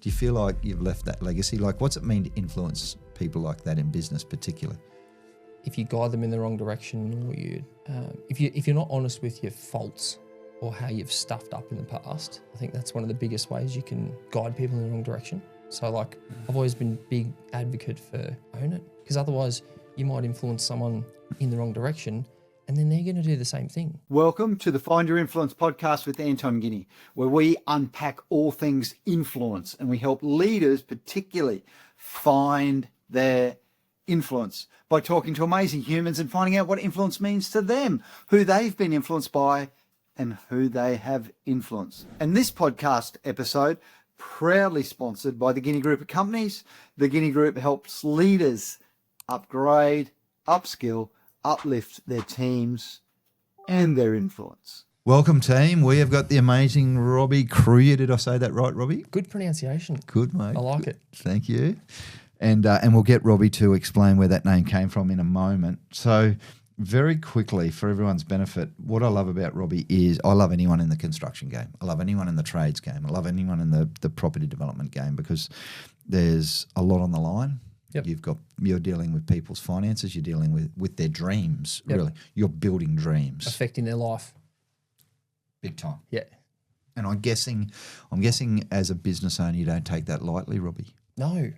Do you feel like you've left that legacy? Like, what's it mean to influence people like that in business particularly? If you guide them in the wrong direction, or if you're not honest with your faults or how you've stuffed up in the past, I think that's one of the biggest ways you can guide people in the wrong direction. So like, I've always been a big advocate for own it, because otherwise you might influence someone in the wrong direction and then they're going to do the same thing. Welcome to the Find Your Influence podcast with Anton Guinea, where we unpack all things influence and we help leaders particularly find their influence by talking to amazing humans and finding out what influence means to them, who they've been influenced by and who they have influenced. And this podcast episode, proudly sponsored by the Guinea Group of Companies. The Guinea Group helps leaders upgrade, upskill, uplift their teams and their influence. Welcome, team. We have got the amazing Robby Kruyer. Did I say that right, Robby? Good pronunciation. Good, mate. I like it. Thank you. And we'll get Robby to explain where that name came from in a moment. So very quickly, for everyone's benefit, what I love about Robby is I love anyone in the construction game. I love anyone in the trades game. I love anyone in the property development game, because there's a lot on the line. Yep. You're dealing with people's finances. You're dealing with their dreams. Yep. Really, you're building dreams, affecting their life, big time. Yeah. And I'm guessing as a business owner, you don't take that lightly, Robby. No,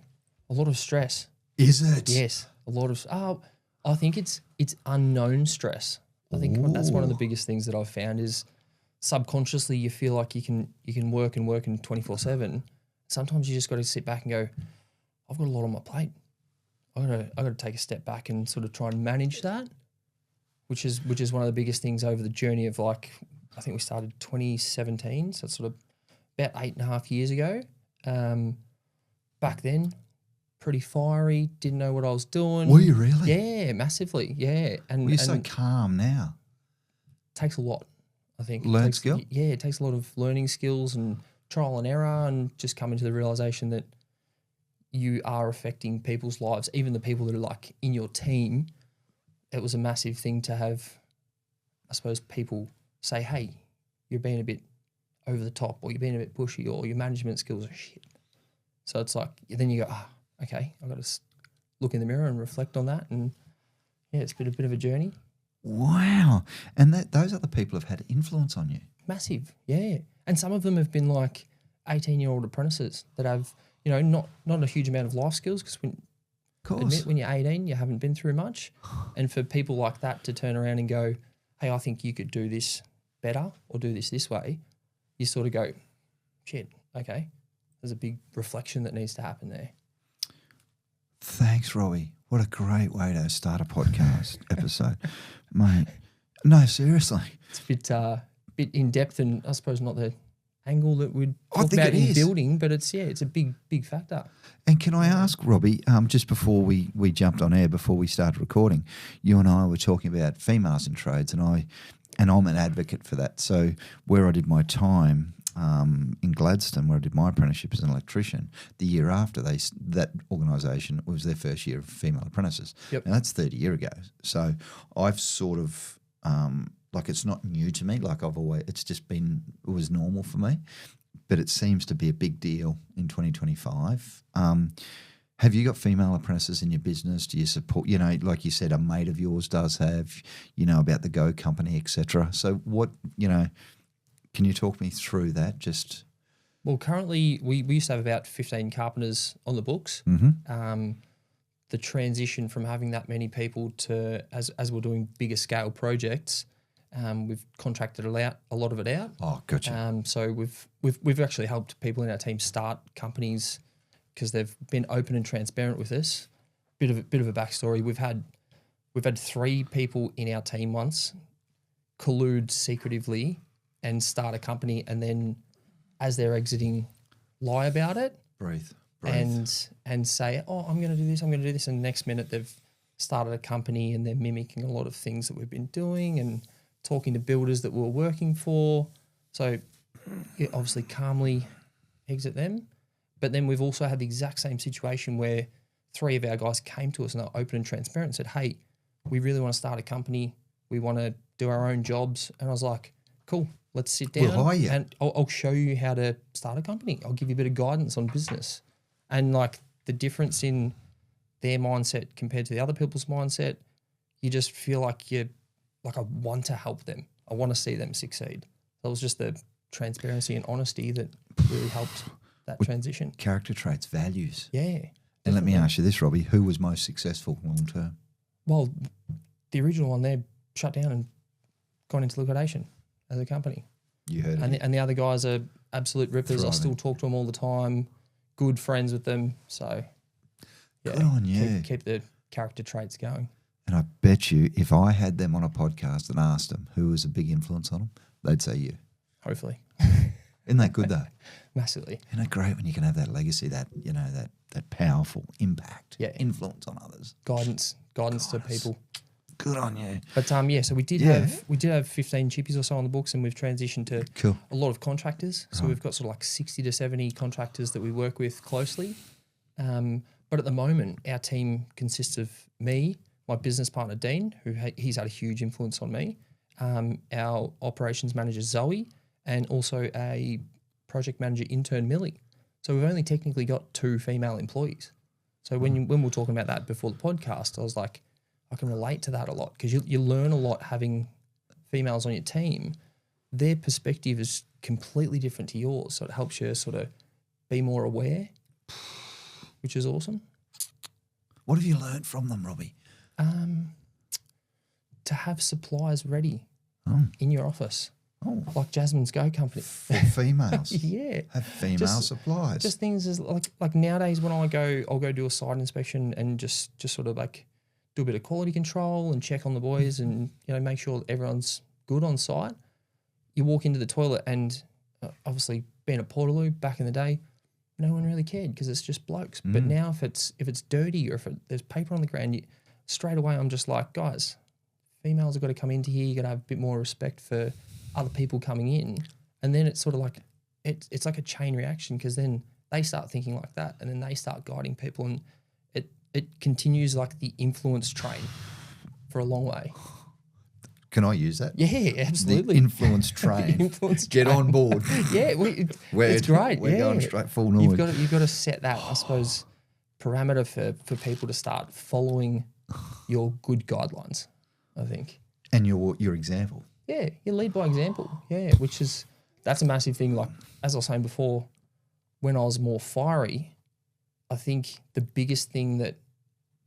a lot of stress. Is it? Yes, a lot of. I think it's unknown stress. I think that's one of the biggest things that I've found is subconsciously you feel like you can work and work in 24/7. Sometimes you just got to sit back and go, I've got a lot on my plate. I got to take a step back and sort of try and manage that, which is one of the biggest things over the journey of, like, I think we started 2017, so it's sort of about 8.5 years ago. Back then, pretty fiery, didn't know what I was doing. Were you really? Yeah, massively, yeah. And you're so calm now. Takes a lot, I think. Skill? Yeah, it takes a lot of learning skills and trial and error, and just coming to the realisation that you are affecting people's lives, even the people that are like in your team. It was a massive thing to have, I suppose, people say, hey, you're being a bit over the top, or you're being a bit pushy, or your management skills are shit. So it's like, then you go, okay, I've got to look in the mirror and reflect on that. And yeah, it's been a bit of a journey. Wow. And those other people have had influence on you. Massive, yeah. And some of them have been like 18-year-old apprentices that have, not a huge amount of life skills, because when you're 18, you haven't been through much. And for people like that to turn around and go, hey, I think you could do this better or do this way, you sort of go, shit, okay. There's a big reflection that needs to happen there. Thanks, Robby. What a great way to start a podcast episode. Mate, no, seriously. It's a bit in-depth, and I suppose not the angle that we'd talk about in building, but it's a big factor. And can I ask, Robby, just before we jumped on air, before we started recording, you and I were talking about females in trades, and I'm an advocate for that. So where I did my time in Gladstone, where I did my apprenticeship as an electrician, the year after that organisation, it was their first year of female apprentices. Yep. And that's 30 years ago. So I've sort of like, it's not new to me. Like, it was normal for me, but it seems to be a big deal in 2025. Have you got female apprentices in your business? Do you support, like you said, a mate of yours does have, about the Go company, etc. So what, can you talk me through that? Well, currently we used to have about 15 carpenters on the books. Mm-hmm. The transition from having that many people to, as we're doing bigger scale projects, we've contracted a lot of it out. Oh, gotcha. So we've actually helped people in our team start companies because they've been open and transparent with us. Bit of a backstory. We've had 3 people in our team once collude secretively and start a company, and then as they're exiting, lie about it. Breathe. And say, oh, I'm going to do this, and the next minute they've started a company and they're mimicking a lot of things that we've been doing and talking to builders that we're working for. So obviously calmly exit them. But then we've also had the exact same situation where 3 of our guys came to us and they're open and transparent and said, hey, we really want to start a company. We want to do our own jobs. And I was like, cool, Let's sit down We'll hire you. and I'll show you how to start a company. I'll give you a bit of guidance on business. And like the difference in their mindset compared to the other people's mindset, you just feel like I want to help them. I want to see them succeed. That was just the transparency and honesty that really helped that transition. Character traits, values. Yeah. And let me ask you this, Robbie, who was most successful long term? Well, the original one there shut down and gone into liquidation as a company. You heard And it. the other guys are absolute rippers. I Thriving. still talk to them all the time. Good friends with them. So, yeah. Good on you. Keep the character traits going. And I bet you if I had them on a podcast and asked them who was a big influence on them, they'd say you. Hopefully. Isn't that good though? Massively. Isn't it great when you can have that legacy, that that powerful impact, Yeah. influence on others? Guidance to people. Good on you. But so we did have 15 chippies or so on the books, and we've transitioned to Cool. a lot of contractors. So we've got sort of like 60 to 70 contractors that we work with closely. But at the moment, our team consists of me, my business partner Dean, he's had a huge influence on me, our operations manager Zoe, and also a project manager intern Millie. So we've only technically got 2 female employees. So when we were talking about that before the podcast, I was like, I can relate to that a lot because you learn a lot having females on your team. Their perspective is completely different to yours, so it helps you sort of be more aware, which is awesome. What have you learned from them, Robbie? To have supplies ready Oh. in your office, like Jasmine's Go Company. For females. Yeah. Have female supplies. Just things as like nowadays when I'll go do a site inspection and just sort of like do a bit of quality control and check on the boys and make sure that everyone's good on site. You walk into the toilet and obviously being a Portaloo back in the day, no one really cared because it's just blokes. But now if it's dirty or if there's paper on the ground, straight away I'm just like, guys, females have got to come into here. You got to have a bit more respect for other people coming in, and then it's sort of like it's like a chain reaction because then they start thinking like that, and then they start guiding people, and it continues like the influence train for a long way. Can I use that? Yeah, absolutely. The influence train. Influence Get train. on board. Yeah, it's great. We're going straight full north. You've got to set that, I suppose, parameter for people to start following your good guidelines, I think. And your example. Yeah, you lead by example. Yeah, that's a massive thing. Like, as I was saying before, when I was more fiery, I think the biggest thing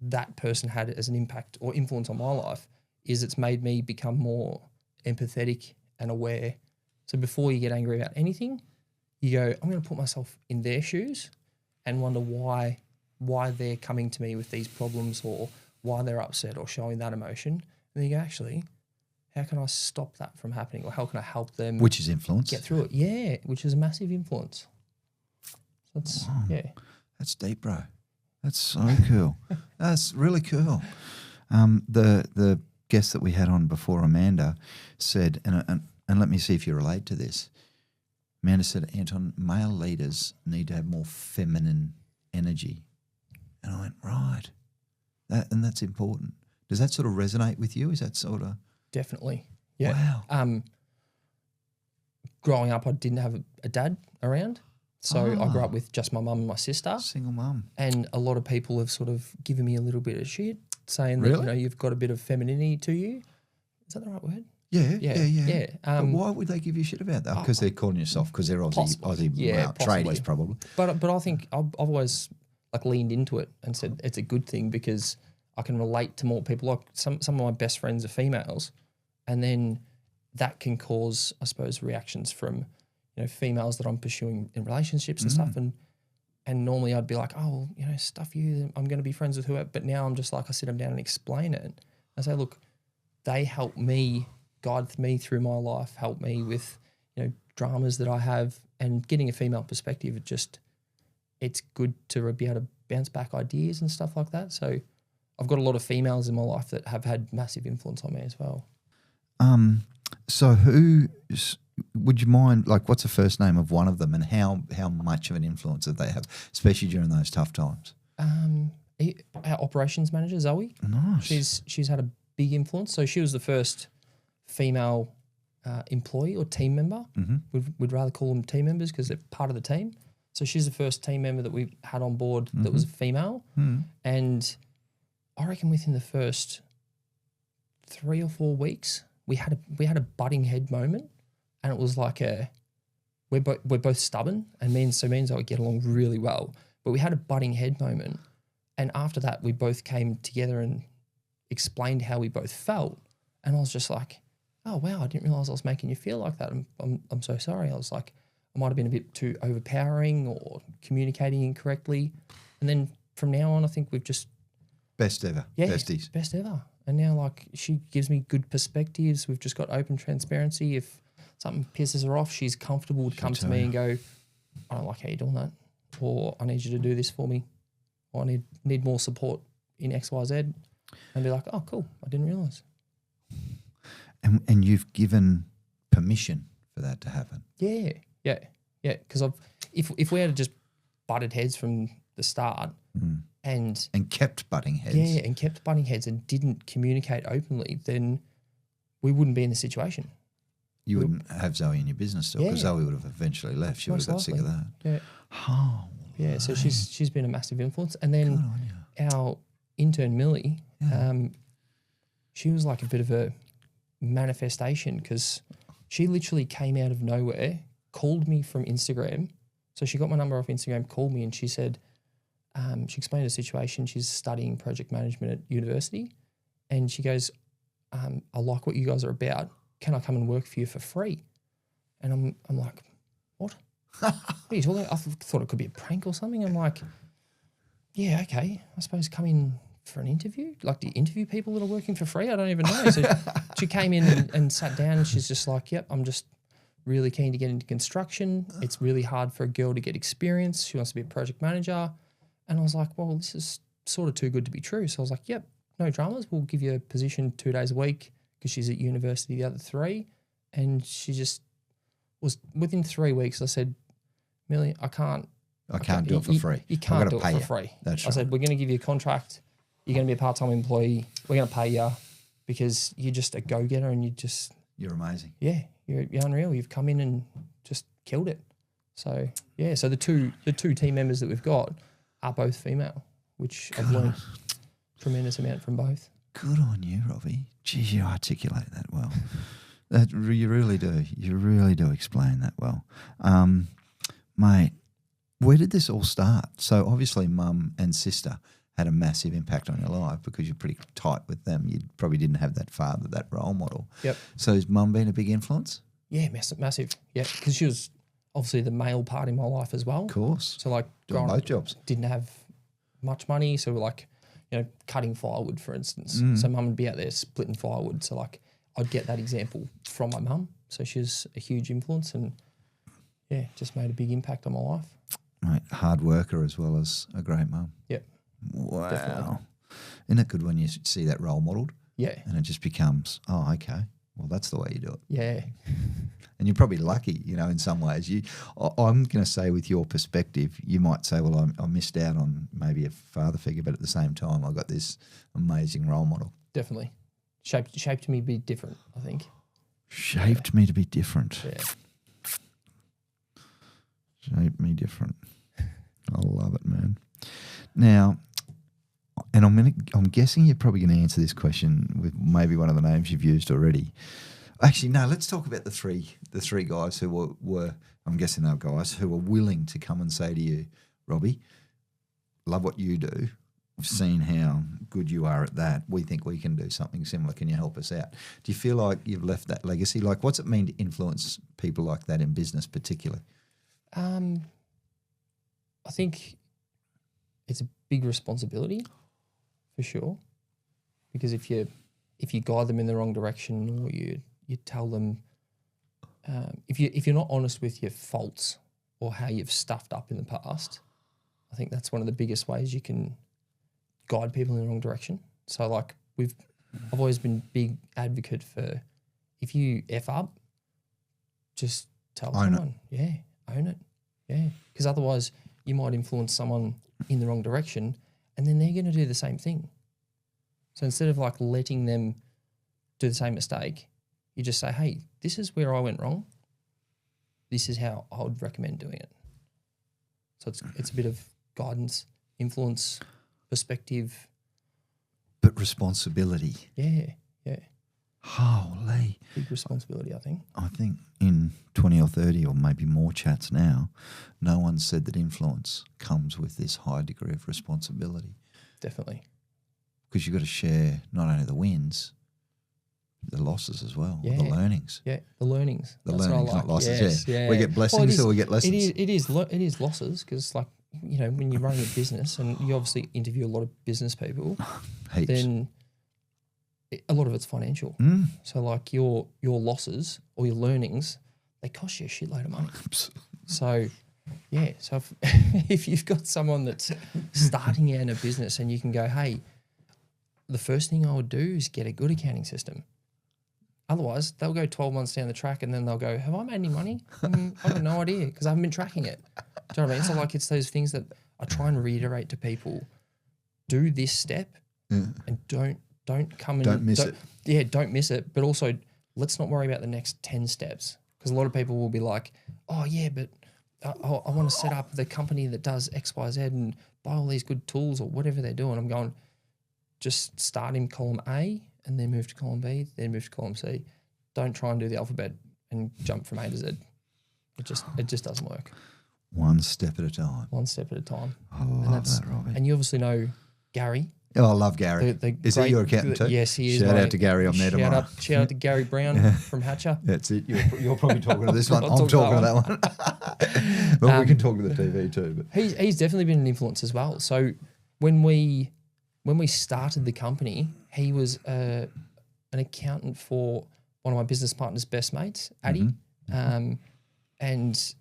that person had as an impact or influence on my life is it's made me become more empathetic and aware. So before you get angry about anything, you go, I'm going to put myself in their shoes and wonder why they're coming to me with these problems or why they're upset or showing that emotion. And then you go, actually, how can I stop that from happening, or how can I help them? Which is influence. Get through it. Yeah, which is a massive influence. That's That's deep, bro. That's so cool. That's really cool. The guest that we had on before, Amanda, said, and let me see if you relate to this. Amanda said, Anton, male leaders need to have more feminine energy. And I went, right. That's important. Does that sort of resonate with you? Is that sort of... Definitely. Yeah. Wow. Growing up, I didn't have a dad around. So I grew up with just my mum and my sister. Single mum. And a lot of people have sort of given me a little bit of shit, saying Really? that, you've got a bit of femininity to you. Is that the right word? Yeah. But Um, why would they give you shit about that? Because they're calling you soft, because they're Possibly. Aussie Yeah, possibly. tradies probably. But I think I've always leaned into it and said it's a good thing because I can relate to more people. Like some of my best friends are females, and then that can cause, I suppose, reactions from females that I'm pursuing in relationships and stuff. And normally I'd be like, oh, stuff you, I'm going to be friends with whoever. But now I'm just like, I sit them down and explain it. I say, look, they help me, guide me through my life, help me with, dramas that I have, and getting a female perspective. It's good to be able to bounce back ideas and stuff like that. So I've got a lot of females in my life that have had massive influence on me as well. So would you mind, what's the first name of one of them, and how much of an influence did they have, especially during those tough times? Our operations manager, Zoe. Nice. She's had a big influence. So she was the first female employee or team member. We'd rather call them team members because they're part of the team. So she's the first team member that we had on board that was a female. And I reckon within the first 3 or 4 weeks, we had a butting head moment, and it was like we're both stubborn, and me and Zoe get along really well, but we had a butting head moment, and after that we both came together and explained how we both felt, and I was just like, oh wow, I didn't realize I was making you feel like that. I'm so sorry. I was like, I might have been a bit too overpowering or communicating incorrectly, and then from now on, I think we've just best ever, besties, best ever. And now, like, she gives me good perspectives. We've just got open transparency. If something pisses her off, she's comfortable to come to me and go, I don't like how you're doing that, or I need you to do this for me, or I need more support in X, Y, Z, and be like, oh, cool, I didn't realise. And you've given permission for that to happen. Yeah. Because if we had just butted heads from the start and kept butting heads. Yeah, and kept butting heads and didn't communicate openly, then we wouldn't be in the situation. You wouldn't have Zoe in your business still, because Zoe would have eventually left. She would have got sick of that. Yeah. Oh, yeah. So she's been a massive influence. And then our intern Millie, she was like a bit of a manifestation, because she literally came out of nowhere, called me from Instagram. So she got my number off Instagram, called me, and she said, she explained the situation. She's studying project management at university, and she goes, I like what you guys are about. Can I come and work for you for free? And I'm like, what? What are you talking about? I thought it could be a prank or something. I'm like, yeah, okay. I suppose come in for an interview. Like, do you interview people that are working for free? I don't even know. So she came in and sat down, and she's just like, yep, I'm just really keen to get into construction. It's really hard for a girl to get experience. She wants to be a project manager. And I was like, well, this is sort of too good to be true. So I was like, yep, no dramas. We'll give you a position 2 days a week, because she's at university the other 3. And she just was, within 3 weeks, I said, Millie, I can't do it for free. You can't do it for free. That's right. I said, we're going to give you a contract. You're going to be a part-time employee. We're going to pay you because you're just a go-getter, and you're amazing. Yeah, you're unreal. You've come in and just killed it. So, yeah, so the two team members that we've got are both female, which I've learned a tremendous amount from both. Good on you, Robby. Geez, you articulate that well. You really do. You really do explain that well. Mate, where did this all start? So obviously mum and sister had a massive impact on your life, because you're pretty tight with them. You probably didn't have that father, that role model. Yep. So has mum been a big influence? Yeah, massive. Yeah, because she was obviously the male part in my life as well. Of course. So like doing both jobs. Didn't have much money, so we're like, cutting firewood, for instance. So mum would be out there splitting firewood. So like I'd get that example from my mum. So she's a huge influence, and yeah, just made a big impact on my life. Right, hard worker as well as a great mum. Yep. Wow. Definitely. Isn't it good when you see that role modelled? Yeah. And it just becomes, oh, okay, well, that's the way you do it. Yeah. And you're probably lucky, in some ways. I'm going to say, with your perspective, you might say, well, I missed out on maybe a father figure, but at the same time, I got this amazing role model. Definitely. Shaped me to be different, I think. Shaped me to be different. Yeah. Shaped me different. I love it, man. Now, and I'm guessing you're probably going to answer this question with maybe one of the names you've used already. Actually, no, let's talk about the three guys who were I'm guessing they're guys who were willing to come and say to you, Robby, love what you do. We've seen how good you are at that. We think we can do something similar. Can you help us out? Do you feel like you've left that legacy? Like, what's it mean to influence people like that in business particularly? I think it's a big responsibility, for sure, because if you guide them in the wrong direction, or you tell them, if you're not honest with your faults or how you've stuffed up in the past, I think that's one of the biggest ways you can guide people in the wrong direction. So like I've always been big advocate for, if you F up, just tell someone. Yeah, own it. Yeah, because otherwise you might influence someone in the wrong direction, and then they're going to do the same thing. So instead of like letting them do the same mistake, You just say, hey, this is where I went wrong. This is how I would recommend doing it. So it's a bit of guidance, influence, perspective. But responsibility. Yeah. Holy. Big responsibility, I think. I think in 20 or 30 or maybe more chats now, no one said that influence comes with this high degree of responsibility. Definitely. Because you've got to share not only the wins, the losses as well, Yeah. the learnings. Yeah, the learnings. The That's learnings, what I like. not losses. Yes, yeah. yeah. We get blessings or we get lessons. It is losses because, like, you know, when you're running a business and you obviously interview a lot of business people, Heaps. then a lot of it's financial. So, like, your losses or your learnings, they cost you a shitload of money. So, yeah. So if, if you've got someone that's starting out in a business and you can go, hey, the first thing I would do is get a good accounting system. Otherwise, they'll go 12 months down the track and then they'll go, have I made any money? I've got no idea because I haven't been tracking it. Do you know what I mean? So, like, it's those things that I try and reiterate to people. Do this step and don't come and Don't miss it. Yeah, don't miss it. But also, let's not worry about the next 10 steps because a lot of people will be like, oh, yeah, but I want to set up the company that does X, Y, Z and buy all these good tools or whatever they're doing. I'm going, just start in column A and then move to column B, then move to column C. Don't try and do the alphabet and jump from A to Z. It just doesn't work. One step at a time. One step at a time. I love that, Robbie. And you obviously know Gary. Oh, I love Gary. Is he your accountant too? Yes, he is. Shout out to Gary. I'm there tomorrow. Shout out to Gary Brown from Hatcher. That's it. You're probably talking to this one. I'll I'm talk talking to to that one. Well, we can talk to the TV too. But He's definitely been an influence as well. So when we started the company, he was an accountant for one of my business partner's best mates, Addy. And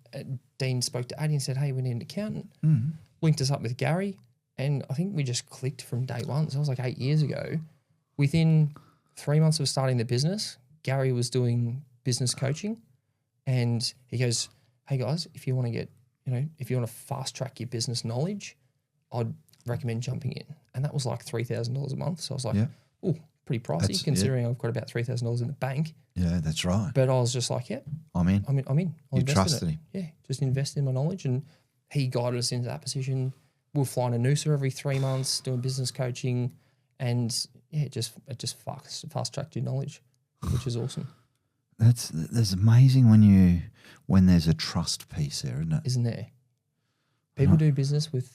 Dean spoke to Addy and said, hey, we need an accountant. Linked us up with Gary. And I think we just clicked from day one. So it was like 8 years ago. Within 3 months of starting the business, Gary was doing business coaching. And he goes, hey guys, if you want to get, if you want to fast track your business knowledge, I'd recommend jumping in. And that was like $3,000 a month. So I was like, oh, pretty pricey considering I've got about $3,000 in the bank. yeah, that's right. But I was just like, I'm in. I'm in. I'll You invest trusted in it. him. Yeah, just invest in my knowledge. And he guided us into that position. We're flying a Noosa every 3 months, doing business coaching. And yeah, it just fast tracked your knowledge, which is awesome. That's amazing when there's a trust piece there, isn't it? Isn't there? People do business with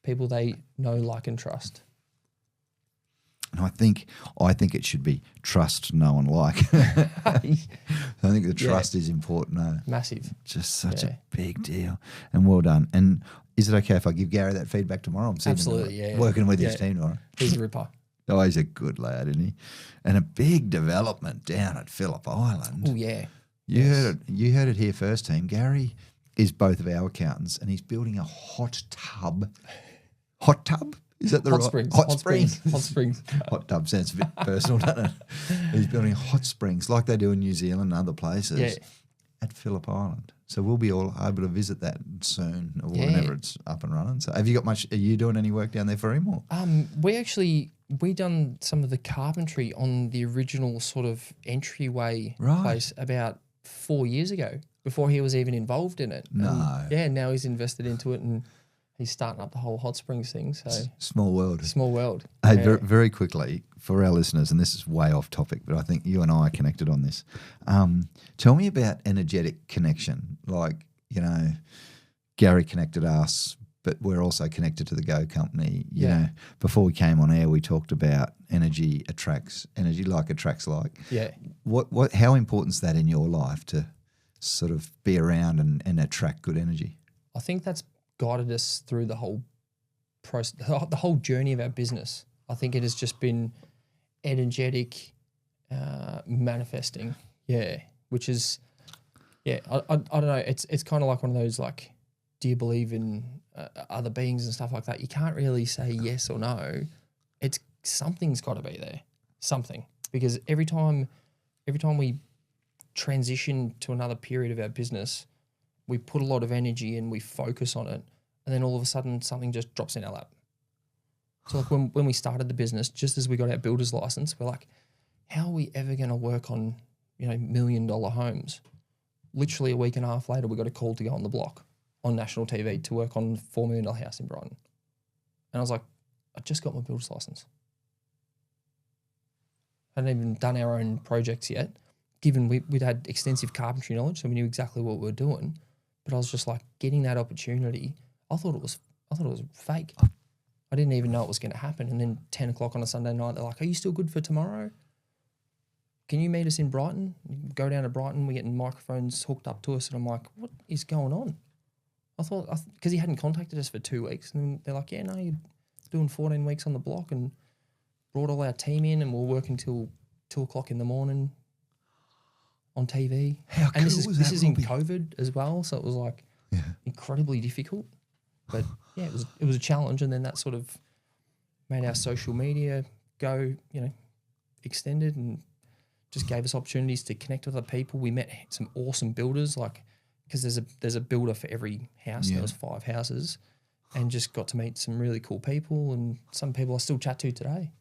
people they know, like, and trust. And I think it should be trust, know, and like. I think the trust is important. No, Massive. just such a big deal. And well done. And is it okay if I give Gary that feedback tomorrow? I'm seeing Absolutely, him yeah. working with his team tomorrow. He's a ripper. Oh, he's a good lad, isn't he? And a big development down at Phillip Island. Oh, yeah. You heard it here first, team. Gary is both of our accountants, and he's building a hot tub. Hot tub? Is that the Hot right? springs. Hot springs. Hot springs. Hot tub sounds a bit personal, doesn't it? He's building hot springs like they do in New Zealand and other places at Phillip Island. So we'll be all able to visit that soon or whenever it's up and running. So have you got much? Are you doing any work down there for him? Or? We done some of the carpentry on the original sort of entryway place about 4 years ago before he was even involved in it. No. And, now he's invested into it and he's starting up the whole hot springs thing. So Small world. Small world. Hey, very quickly for our listeners, and this is way off topic, but I think you and I are connected on this. Tell me about energetic connection. Like, Gary connected us, but we're also connected to the Go company. You know, before we came on air, we talked about energy attracts like. Yeah. How important is that in your life to sort of be around and attract good energy? I think that's guided us through the whole process, the whole journey of our business. I think it has just been energetic manifesting. Yeah. Which is, I don't know. It's kind of like one of those, like, do you believe in other beings and stuff like that? You can't really say yes or no. It's something's got to be there, something, because every time we transition to another period of our business, we put a lot of energy and we focus on it, and then all of a sudden something just drops in our lap. So like when we started the business, just as we got our builder's license, we're like, how are we ever going to work on $1 million homes. Literally a week and a half later, we got a call to go on the block on national TV to work on a $4 million house in Brighton. And I was like, I just got my builder's license. Hadn't even done our own projects yet, given we'd had extensive carpentry knowledge, so we knew exactly what we were doing. But I was just like, getting that opportunity, I thought it was fake. I didn't even know it was going to happen. And then 10 o'clock on a Sunday night, they're like, are you still good for tomorrow? Can you meet us in Brighton? Go down to Brighton, we're getting microphones hooked up to us. And I'm like, what is going on? I thought, because he hadn't contacted us for 2 weeks. And then they're like, yeah, no, you're doing 14 weeks on the block, and brought all our team in, and we'll work until 2 o'clock in the morning on TV. How and cool was this that, is in Robby? COVID as well, so it was like incredibly difficult. But yeah, it was a challenge, and then that sort of made our social media go, extended, and just gave us opportunities to connect with other people. We met some awesome builders, like, because there's a builder for every house. Yeah. There was 5 houses, and just got to meet some really cool people, and some people I still chat to today.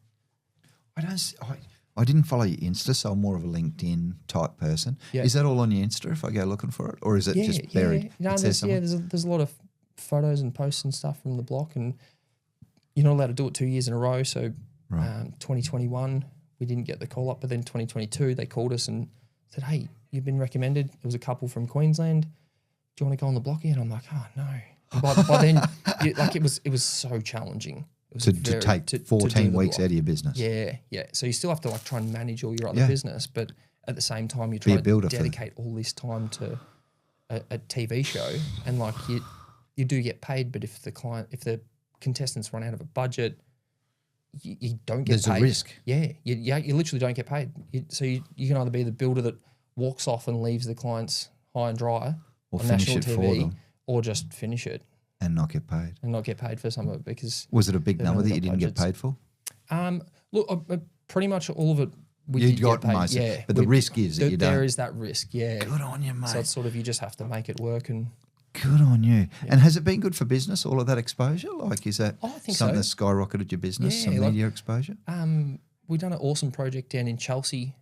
I didn't follow your Insta, so I'm more of a LinkedIn type person. Yeah. Is that all on your Insta if I go looking for it, or is it just buried? Yeah. No, It says somewhere? there's a lot of photos and posts and stuff from the block, and you're not allowed to do it 2 years in a row. So, Right. 2021 we didn't get the call up, but then 2022 they called us and said, "Hey, you've been recommended." It was a couple from Queensland. Do you want to go on the block here? And I'm like, "Oh no." By then, it was so challenging. It was To take to do 14 the weeks block. out of your business. Yeah. So you still have to like try and manage all your other Yeah. business, but at the same time you Be try a to builder for them. dedicate all this time to a TV show, and like you do get paid, but if the contestants run out of a budget, you don't get There's paid. a risk. Yeah, you literally don't get paid. So you can either be the builder that walks off and leaves the clients high and dry Or on finish national it for TV, them. or just finish it And not get paid. and not get paid for some of it because Was it a big They've number only that you got didn't get budgets. paid for? Look, pretty much all of it we You did got get paid. most of it, Yeah, but the risk is that you don't. There is that risk, yeah. Good on you, mate. So it's sort of, you just have to make it work. And Good on you. And has it been good for business, all of that exposure? Like, is that I think something so. that's skyrocketed your business, Yeah, some like- media exposure? we've done an awesome project down in Chelsea.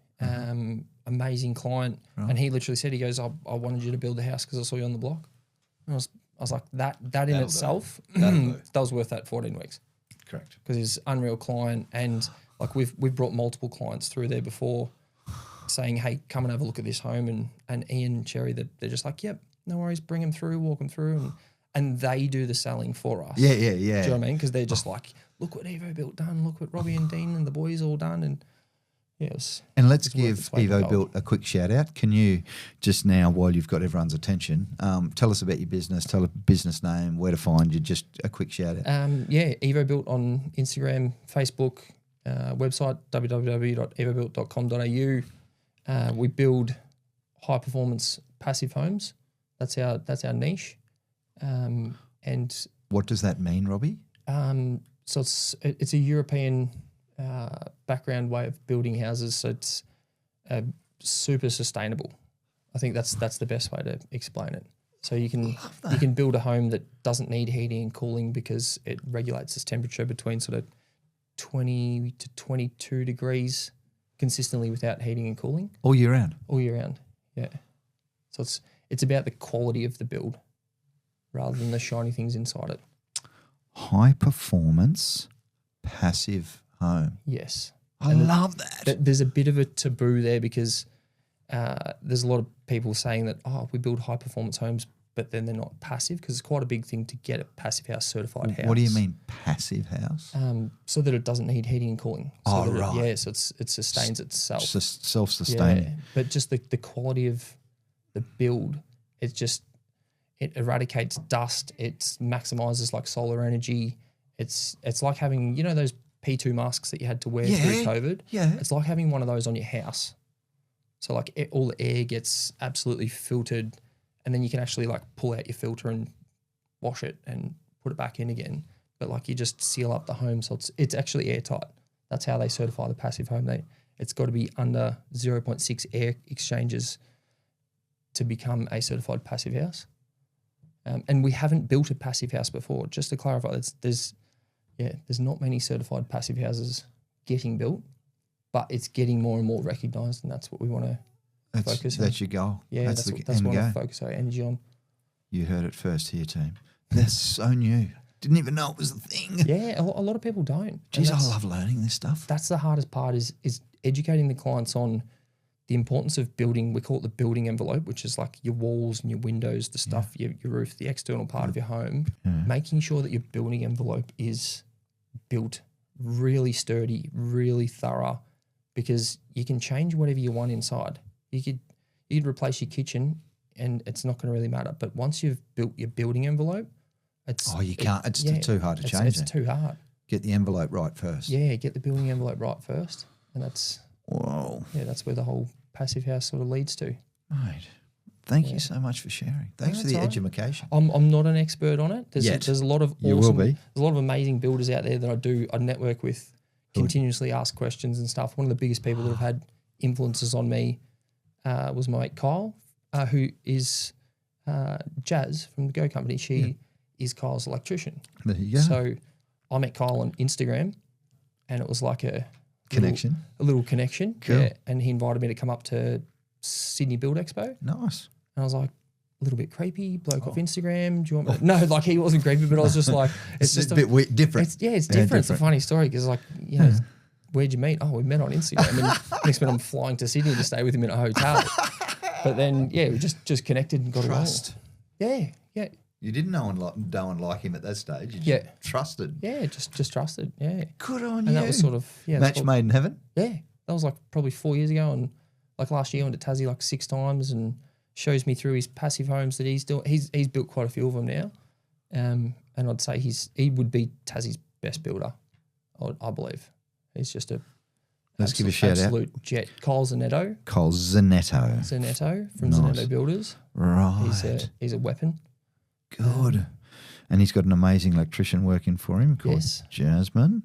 Amazing client, and he literally said, he goes, I wanted you to build the house because I saw you on the block. And I was like, that in That'll do. itself, That'll do. that was worth that 14 weeks. Correct. Because he's an unreal client, and like we've brought multiple clients through there before, saying, hey, come and have a look at this home, and Ian and Cherry, they're just like, yep, no worries, bring them through, walk them through, and they do the selling for us. Yeah. Do you know what I mean? Because they're just like, look what Evo Built done, look what Robby and Dean and the boys all done, and yeah, it was. And let's It's worth give its weight in Evo gold. Built a quick shout out. Can you just now, while you've got everyone's attention, tell us about your business, tell a business name, where to find you, just a quick shout out. Yeah, Evo Built on Instagram, Facebook, website www.evobuilt.com.au. We build high performance passive homes. That's our niche. And What does that mean, Robby? so it's a European background way of building houses. So it's super sustainable. I think that's the best way to explain it. So you can build a home that doesn't need heating and cooling because it regulates its temperature between sort of 20 to 22 degrees consistently without heating and cooling All year round. all year round. Yeah. So it's about the quality of the build rather than the shiny things inside it. High performance passive home. Yes. I love that. There's a bit of a taboo there because there's a lot of people saying that, we build high performance homes, but then they're not passive, because it's quite a big thing to get a passive house certified house. What do you mean passive house? So that it doesn't need heating and cooling. So that right. so it sustains itself. Just self-sustaining. Yeah, but just the quality of the build, it eradicates dust. It maximizes like solar energy. It's like having, those P2 masks that you had to wear through COVID. Yeah. It's like having one of those on your house. So like all the air gets absolutely filtered, and then you can actually like pull out your filter and wash it and put it back in again. But like you just seal up the home, so it's actually airtight. That's how they certify the passive home. It's got to be under 0.6 air exchanges to become a certified passive house. And we haven't built a passive house before. Just to clarify, there's not many certified passive houses getting built, but it's getting more and more recognised, and that's what we want to focus on. That's your goal. Yeah, that's the what I end want to game. focus our energy on. You heard it first here, team. That's so new. Didn't even know it was a thing. Yeah, a lot of people don't. And Geez, I that's- love learning this stuff. That's the hardest part is educating the clients on the importance of building. We call it the building envelope, which is like your walls and your windows, the stuff, your roof, the external part of your home. Making sure that your building envelope is built really sturdy, really thorough, because you can change whatever you want inside. You could replace your kitchen, and it's not going to really matter. But once you've built your building envelope, you can't. It's too hard to change. It's too hard. Get the envelope right first. Yeah, get the building envelope right first, and that's where the whole passive house sort of leads to. Right. Thank you so much for sharing. Thanks for the education. I'm not an expert on it. There's a lot of You will be. There's a lot of amazing builders out there that I network with, continuously ask questions and stuff. One of the biggest people that have had influences on me was my mate Kyle, who is Jazz from the Go Company. She is Kyle's electrician. There you go. So I met Kyle on Instagram, and it was like a little connection. Cool. Yeah, and he invited me to come up to Sydney Build Expo. Nice. And I was like, a little bit creepy, bloke off Instagram. Do you want me to? No, like he wasn't creepy, but I was just like, it's just a bit different. It's different. It's a funny story because, like, you know, where'd you meet? Oh, we met on Instagram. And next minute I'm flying to Sydney to stay with him in a hotel. But then, we just connected and got Trust. along. Yeah. You didn't know and like him at that stage. You just trusted. Yeah, just trusted. Yeah. Good on you. And that was sort of match made in heaven. Yeah, that was like probably 4 years ago, and like last year I went to Tassie like 6 times, and shows me through his passive homes that he's doing. He's built quite a few of them now, and I'd say he would be Tassie's best builder, I believe. He's just Let's give a shout out. Absolute jet. Kyle Zanetto. Kyle Zanetto. Zanetto from Nice. Zanetto Builders. Right. He's a weapon. Good. And he's got an amazing electrician working for him called Jasmine.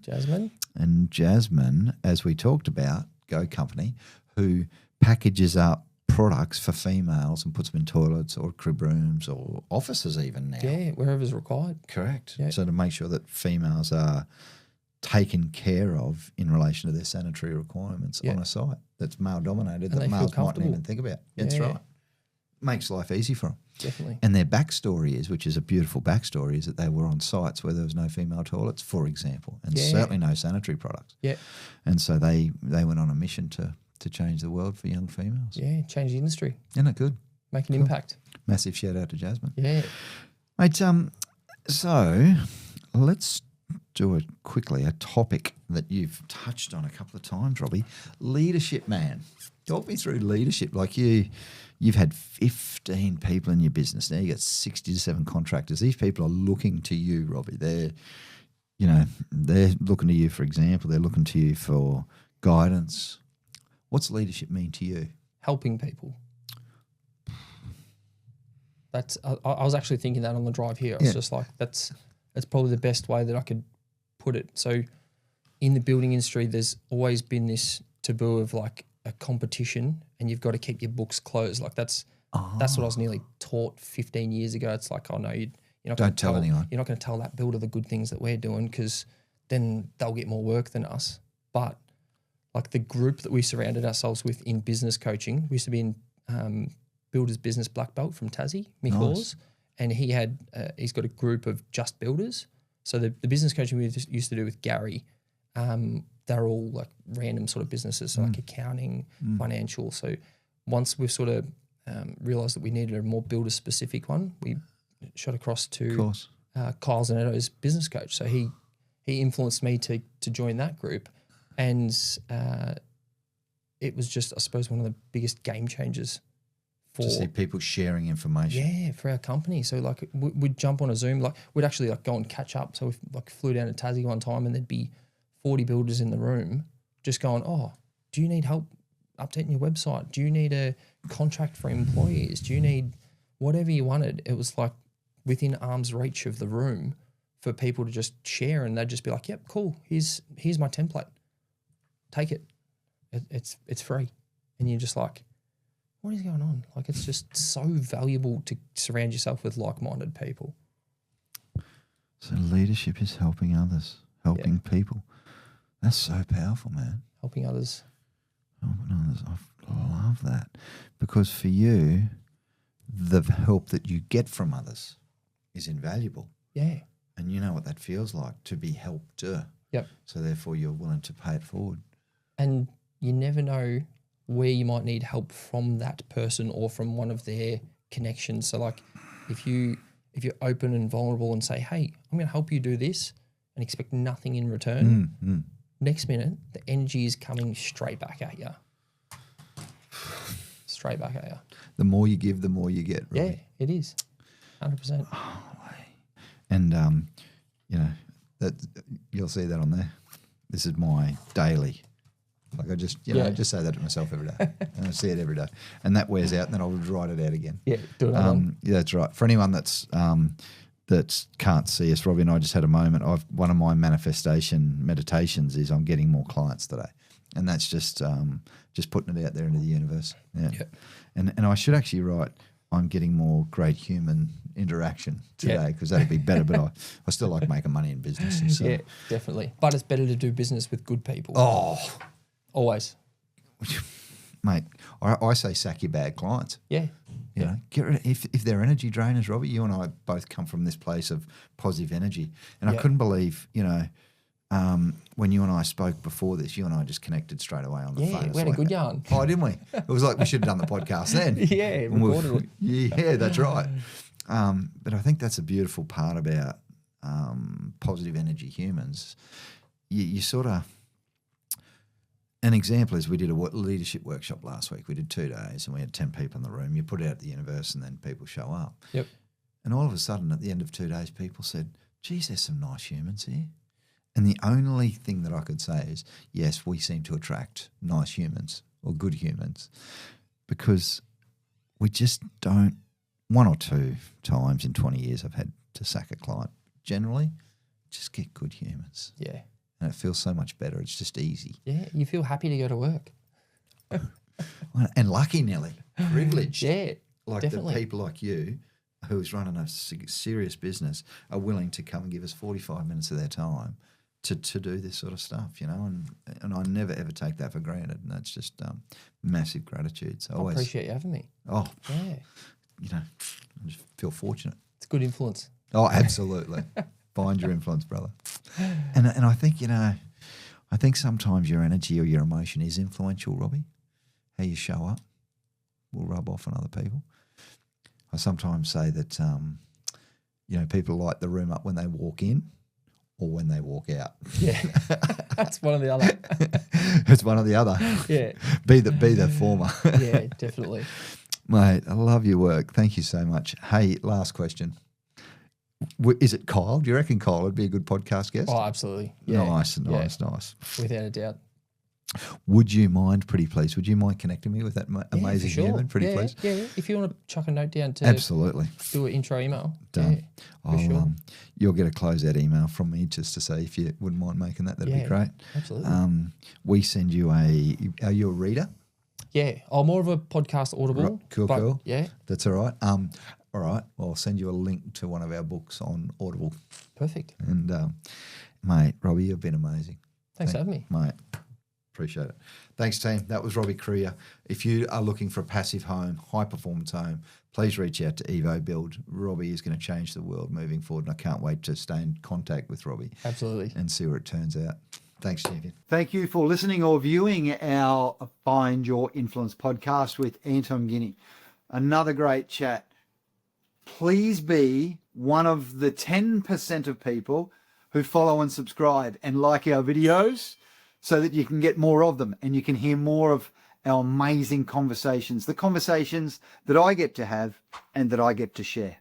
And Jasmine, as we talked about, Go Company, who packages up products for females and puts them in toilets or crib rooms or offices even now. Yeah, wherever's required. Correct. Yeah. So to make sure that females are taken care of in relation to their sanitary requirements on a site that's male dominated And that they feel males mightn't comfortable. even think about. That's Yeah. right. Makes life easy for them. Definitely. And their backstory is, which is a beautiful backstory, is that they were on sites where there was no female toilets, for example, and certainly no sanitary products. Yeah. And so they went on a mission to change the world for young females. Yeah, change the industry. Isn't it good? Make an impact. Massive shout out to Jasmine. Yeah. Mate, so let's do it quickly. A topic that you've touched on a couple of times, Robbie. Leadership, man. Talk me through leadership. Like you've had 15 people in your business. Now you got 67 contractors. These people are looking to you, Robbie. They're looking to you for example. They're looking to you for guidance. What's leadership mean to you? Helping people. That's. I was actually thinking that on the drive here. I was just like, that's probably the best way that I could put it. So, in the building industry, there's always been this taboo of like a competition, and you've got to keep your books closed. Like that's what I was nearly taught 15 years ago. It's like, oh no, you're not. Don't tell anyone. You're not going to tell that builder the good things that we're doing because then they'll get more work than us. But like the group that we surrounded ourselves with in business coaching, we used to be in Builders Business Black Belt from Tassie, Mick Hawes, and he's got a group of just builders. So the business coaching we used to do with Gary, they're all like random sort of businesses, so like accounting, financial. So once we've sort of realised that we needed a more builder specific one, we shot across to Kyle Zanetto's business coach. So he influenced me to join that group. And it was just, I suppose, one of the biggest game changers to see people sharing information. Yeah, for our company. So like we'd jump on a Zoom, like we'd actually like go and catch up. So we like flew down to Tassie one time, and there'd be 40 builders in the room, just going, "Oh, do you need help updating your website? Do you need a contract for employees? Do you need whatever you wanted?" It was like within arm's reach of the room for people to just share, and they'd just be like, "Yep, cool. Here's my template. Take it. It's free." And you're just like, what is going on? Like, it's just so valuable to surround yourself with like-minded people. So leadership is helping others, helping people. That's so powerful, man. Helping others. helping others. I love that, because for you, the help that you get from others is invaluable. Yeah. And you know what that feels like, to be helped. Yep. So therefore you're willing to pay it forward. And you never know where you might need help from that person or from one of their connections. So like if you're open and vulnerable and say, hey, I'm going to help you do this and expect nothing in return, next minute the energy is coming straight back at you. Straight back at you. The more you give, the more you get. Robbie. Yeah, it is. 100%. And, you know, that you'll see that on there. This is my daily. Like I just, I just say that to myself every day. And I see it every day. And that wears out, and then I'll write it out again. Yeah, do it on. Yeah, that's right. For anyone that can't see us, Robbie and I just had a moment. One of my manifestation meditations is I'm getting more clients today. And that's just putting it out there into the universe. Yeah. Yep. And I should actually write, I'm getting more great human interaction today, because that'd be better. But I still like making money in business. And so. Yeah, definitely. But it's better to do business with good people. Oh, always, mate. I say sack your bad clients. Yeah, you know, get rid of, if they're energy drainers, Robbie. You and I both come from this place of positive energy, and I couldn't believe, when you and I spoke before this, you and I just connected straight away on the phone. Yeah, we had a good yarn. Oh, didn't we? It was like we should have done the podcast then. Yeah, recorded it. Yeah, that's right. But I think that's a beautiful part about positive energy humans. You sort of, an example is we did a leadership workshop last week. We did 2 days and we had 10 people in the room. You put it out at the universe and then people show up. Yep. And all of a sudden at the end of 2 days, people said, geez, there's some nice humans here. And the only thing that I could say is, yes, we seem to attract nice humans or good humans, because we just don't. 1 or 2 times in 20 years I've had to sack a client. Generally, just get good humans. Yeah. And it feels so much better. It's just easy. Yeah, you feel happy to go to work. And lucky, Nelly, privileged. Yeah, like definitely. The people like you, who's running a serious business, are willing to come and give us 45 minutes of their time to do this sort of stuff, and I never ever take that for granted, and that's just massive gratitude. So I appreciate you having me. Oh, yeah. I just feel fortunate. It's good influence. Oh, absolutely. Find your influence, brother. And I think, I think sometimes your energy or your emotion is influential, Robbie. How you show up will rub off on other people. I sometimes say that, people light the room up when they walk in or when they walk out. Yeah, that's one or the other. It's one or the other. Yeah. Be the former. Yeah, definitely. Mate, I love your work. Thank you so much. Hey, last question. Is it Kyle? Do you reckon Kyle would be a good podcast guest? Oh, absolutely. Yeah. Nice. Without a doubt. Would you mind, pretty please? Would you mind connecting me with that amazing human, pretty please? Yeah. If you want to chuck a note down to absolutely do an intro email. Done. Yeah, sure. You'll get a closeout email from me just to say if you wouldn't mind making that. That'd be great. Absolutely. We send you are you a reader? Yeah. More of a podcast Audible. Right. Cool. Yeah. That's all right. All right. Well, I'll send you a link to one of our books on Audible. Perfect. And, mate, Robbie, you've been amazing. Thanks for having me. Mate, appreciate it. Thanks, team. That was Robby Kruyer. If you are looking for a passive home, high-performance home, please reach out to Evo Built. Robbie is going to change the world moving forward, and I can't wait to stay in contact with Robbie. Absolutely. And see where it turns out. Thanks, champion. Thank you for listening or viewing our Find Your Influence podcast with Anton Guinea. Another great chat. Please be one of the 10% of people who follow and subscribe and like our videos so that you can get more of them and you can hear more of our amazing conversations, the conversations that I get to have and that I get to share.